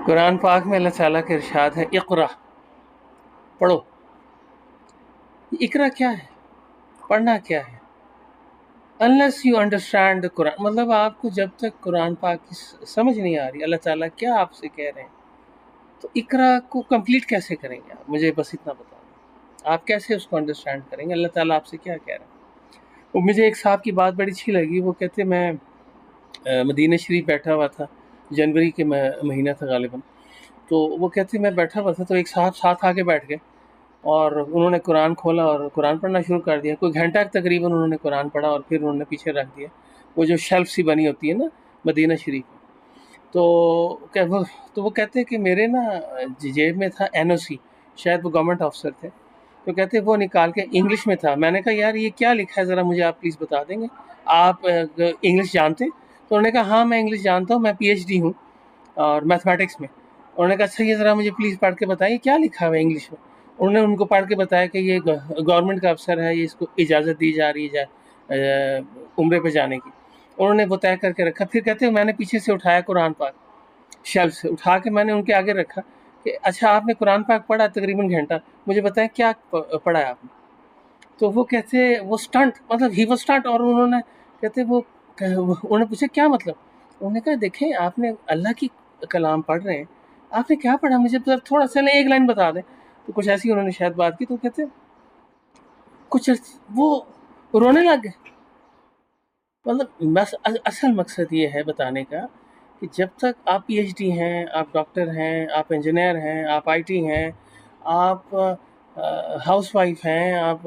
قرآن پاک میں اللہ تعالیٰ کا ارشاد ہے اقرا، پڑھو۔ اقرا کیا ہے؟ پڑھنا کیا ہے؟ unless you understand the قرآن، مطلب آپ کو جب تک قرآن پاک کی سمجھ نہیں آ رہی اللہ تعالیٰ کیا آپ سے کہہ رہے ہیں، تو اقرا کو کمپلیٹ کیسے کریں گے آپ؟ مجھے بس اتنا بتا دیں، آپ کیسے اس کو انڈرسٹینڈ کریں گے اللہ تعالیٰ آپ سے کیا کہہ رہے ہیں؟ وہ مجھے ایک صاحب کی بات بڑی اچھی لگی، وہ کہتے میں مدینہ شریف بیٹھا ہوا تھا، جنوری کے مہینہ تھا غالباً، تو وہ کہتے میں بیٹھا ہوا تھا تو ایک صاحب ساتھ آ کے بیٹھ گئے اور انہوں نے قرآن کھولا اور قرآن پڑھنا شروع کر دیا۔ کوئی گھنٹہ تقریباً انہوں نے قرآن پڑھا اور پھر انہوں نے پیچھے رکھ دیا، وہ جو شیلف سی بنی ہوتی ہے نا مدینہ شریف میں۔ تو وہ کہتے کہ میرے نا جیب میں تھا NOC، شاید وہ گورنمنٹ افسر تھے، تو کہتے وہ نکال کے انگلش میں تھا۔ میں نے کہا یار یہ کیا لکھا ہے، ذرا مجھے آپ پلیز بتا دیں گے، آپ انگلش جانتے؟ تو انہوں نے کہا ہاں میں انگلش جانتا ہوں، میں PhD ہوں اور میتھمیٹکس میں۔ انہوں نے کہا اچھا یہ ذرا مجھے پلیز پڑھ کے بتائیے کیا لکھا ہوا ہے انگلش میں۔ انہوں نے ان کو پڑھ کے بتایا کہ یہ گورنمنٹ کا افسر ہے، یہ اس کو اجازت دی جا رہی ہے عمرے پہ جانے کی۔ انہوں نے وہ طے کر کے رکھا۔ پھر کہتے ہیں میں نے پیچھے سے اٹھایا قرآن پاک، شیلف سے اٹھا کے میں نے ان کے آگے رکھا کہ اچھا آپ نے قرآن پاک پڑھا تقریباً گھنٹہ، مجھے بتائیں کیا پڑھا ہے آپ نے؟ تو وہ کہتے وہ سٹنٹ، مطلب ہی وہ سٹنٹ، اور انہوں نے کہتے انہوں نے پوچھا کیا مطلب؟ انہوں نے کہا دیکھیں آپ نے اللہ کی کلام پڑھ رہے ہیں، آپ نے کیا پڑھا مجھے تھوڑا سا ایک لائن بتا دیں۔ تو کچھ ایسی انہوں نے شاید بات کی، تو کہتے کچھ وہ رونے لگ گئے۔ مطلب بس اصل مقصد یہ ہے بتانے کا کہ جب تک آپ PhD ہیں، آپ ڈاکٹر ہیں، آپ انجینئر ہیں، آپ IT ہیں، آپ ہاؤس وائف ہیں، آپ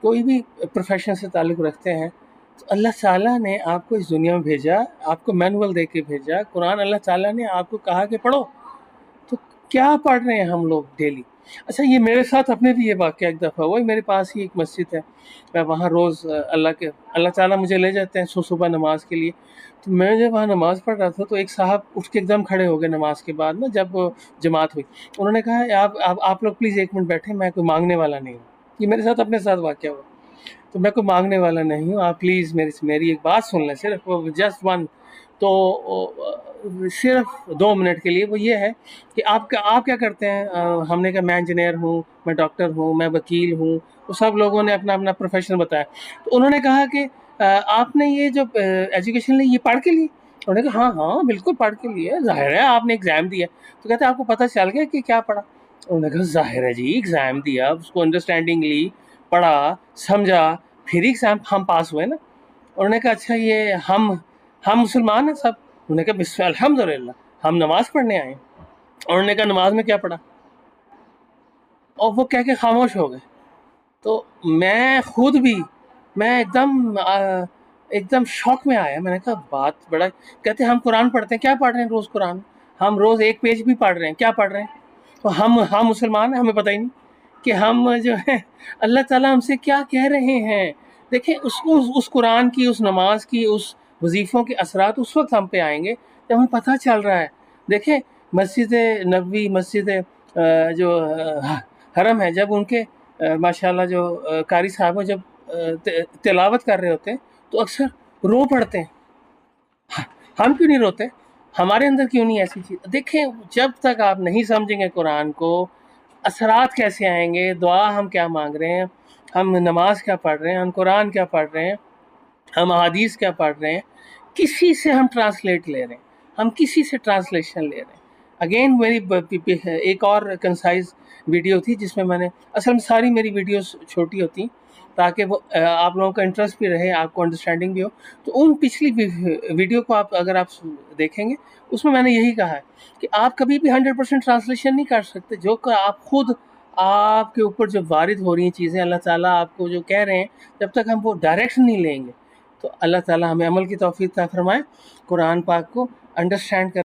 کوئی بھی پروفیشن سے تعلق رکھتے ہیں، تو اللہ تعالیٰ نے آپ کو اس دنیا میں بھیجا، آپ کو مینول دے کے بھیجا، قرآن اللہ تعالیٰ نے آپ کو کہا کہ پڑھو، تو کیا پڑھ رہے ہیں ہم لوگ ڈیلی؟ اچھا یہ میرے ساتھ اپنے بھی یہ واقعہ ایک دفعہ ہوا، میرے پاس ہی ایک مسجد ہے، میں وہاں روز اللہ تعالیٰ مجھے لے جاتے ہیں صبح نماز کے لیے، تو میں جب وہاں نماز پڑھ رہا تھا تو ایک صاحب اٹھ کے ایک دم کھڑے ہو گئے نماز کے بعد نا، جب جماعت ہوئی، انہوں نے کہا آپ لوگ پلیز ایک منٹ بیٹھیں، میں کوئی مانگنے والا نہیں ہوں۔ یہ میرے ساتھ اپنے ساتھ واقعہ ہوا، تو میں کوئی مانگنے والا نہیں ہوں، آپ پلیز میری ایک بات سن لیں، صرف جسٹ ون، تو صرف 2 منٹ کے لیے۔ وہ یہ ہے کہ آپ کیا کرتے ہیں؟ ہم نے کہا میں انجینئر ہوں، میں ڈاکٹر ہوں، میں وکیل ہوں، تو سب لوگوں نے اپنا اپنا پروفیشن بتایا۔ تو انہوں نے کہا کہ آپ نے یہ جو ایجوکیشن لی یہ پڑھ کے لی؟ انہوں نے کہا ہاں بالکل پڑھ کے لیے، ظاہر ہے آپ نے ایگزام دیا۔ تو کہتے ہیں آپ کو پتہ چل گیا کہ کیا پڑھا؟ انہوں نے کہا ظاہر ہے جی، ایگزام دیا، اس کو انڈرسٹینڈنگ لی، پڑھا، سمجھا، پھر ایگزام ہم پاس ہوئے نا۔ انہوں نے کہا اچھا یہ ہم مسلمان ہیں سب؟ انہوں نے کہا بسم الحمدللہ ہم نماز پڑھنے آئے ہیں۔ انہوں نے کہا نماز میں کیا پڑھا؟ اور وہ کہہ کے خاموش ہو گئے۔ تو میں خود بھی میں ایک دم شوق میں آیا، میں نے کہا بات بڑا، کہتے ہم قرآن پڑھتے ہیں، کیا پڑھ رہے ہیں روز قرآن؟ ہم روز ایک پیج بھی پڑھ رہے ہیں، کیا پڑھ رہے ہیں؟ تو ہم مسلمان ہیں، ہمیں پتہ ہی نہیں کہ ہم جو ہے اللہ تعالیٰ ہم سے کیا کہہ رہے ہیں۔ دیکھیں اس قرآن کی، اس نماز کی، اس وظیفوں کے اثرات اس وقت ہم پہ آئیں گے جب ہمیں پتہ چل رہا ہے۔ دیکھیں مسجد نبوی، مسجد جو حرم ہے، جب ان کے ماشاءاللہ جو قاری صاحب جب تلاوت کر رہے ہوتے ہیں تو اکثر رو پڑتے ہیں۔ ہم کیوں نہیں روتے؟ ہمارے اندر کیوں نہیں ایسی چیز؟ دیکھیں جب تک آپ نہیں سمجھیں گے قرآن کو، اثرات کیسے آئیں گے، دعا ہم کیا مانگ رہے ہیں، ہم نماز کیا پڑھ رہے ہیں، ہم قرآن کیا پڑھ رہے ہیں، ہم احادیث کیا پڑھ رہے ہیں، کسی سے ہم ٹرانسلیٹ لے رہے ہیں، ہم کسی سے ٹرانسلیشن لے رہے ہیں۔ اگین میری ایک اور کنسائز ویڈیو تھی جس میں میں نے، اصل میں ساری میری ویڈیوز چھوٹی ہوتی ہیں تاکہ وہ آپ لوگوں کا انٹرسٹ بھی رہے، آپ کو انڈرسٹینڈنگ بھی ہو۔ تو ان پچھلی ویڈیو کو اگر آپ دیکھیں گے، اس میں نے یہی کہا ہے کہ آپ کبھی بھی 100% ٹرانسلیشن نہیں کر سکتے، جو کہ آپ خود آپ کے اوپر جو وارد ہو رہی ہیں چیزیں، اللہ تعالیٰ آپ کو جو کہہ رہے ہیں، جب تک ہم وہ ڈائریکشن نہیں لیں گے تو اللہ تعالیٰ ہمیں عمل کی توفیق عطا فرمائے، قرآن پاک کو انڈرسٹینڈ کر